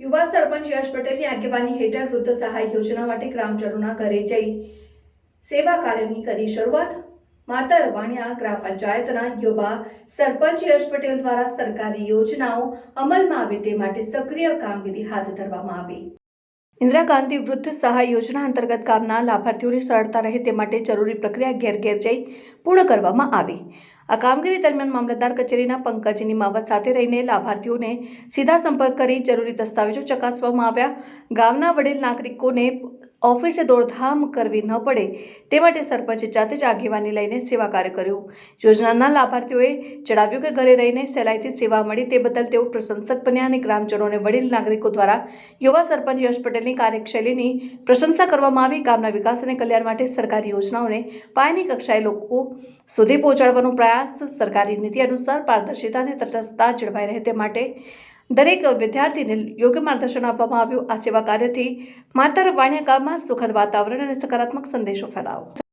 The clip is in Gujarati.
યુવા સરપંચ યશ પટેલની આગેવાની હેઠળ વૃદ્ધ સહાય યોજના માટે ગ્રામજનોના ઘરે જઈ સેવા કાર્યની કરી શરૂઆત। માતર વાણિયા ગ્રામ પંચાયતના યુવા સરપંચ યશ પટેલ દ્વારા સરકારી યોજનાઓ અમલમાં આવે તે માટે સક્રિય કામગીરી હાથ ધરવામાં આવી। ઇન્દિરા ગાંધી વૃદ્ધ સહાય યોજના અંતર્ગત ગામના લાભાર્થીઓની સરળતા રહે તે માટે જરૂરી પ્રક્રિયા ઘેર ઘેર જઈ પૂર્ણ કરવામાં આવી। આ કામગીરી દરમિયાન મામલતદાર કચેરીના પંકજ નિમાવત સાથે રહીને લાભાર્થીઓને સીધા સંપર્ક કરી જરૂરી દસ્તાવેજો ચકાસવામાં આવ્યા। ગામના વડીલ નાગરિકોને ઓફિસે દોડધામ કરવી ન પડે તે માટે સરપંચે જાતે જ આગેવાની લઈને સેવા કાર્ય કર્યું। યોજનાના લાભાર્થીઓએ જણાવ્યું કે ઘરે રહીને સહેલાઈથી સેવા મળી તે બદલ તેઓ પ્રશંસક બન્યા અને ગ્રામજનોને વડીલ નાગરિકો દ્વારા યુવા સરપંચ યશ પટેલની કાર્યશૈલીની પ્રશંસા કરવામાં આવી। ગામના વિકાસ અને કલ્યાણ માટે સરકારી યોજનાઓને પાયાની કક્ષાએ લોકો સુધી પહોંચાડવાનો પ્રયાસ, સરકારી નીતિ અનુસાર પારદર્શિતા અને તટસ્થતા જળવાઈ રહે તે માટે દરેક વિદ્યાર્થીને યોગ્ય માર્ગદર્શન આપવામાં આવ્યું। આ સેવા કાર્યથી માતર વાણિયા ગામમાં સુખદ વાતાવરણ અને સકારાત્મક સંદેશો ફેલાયો।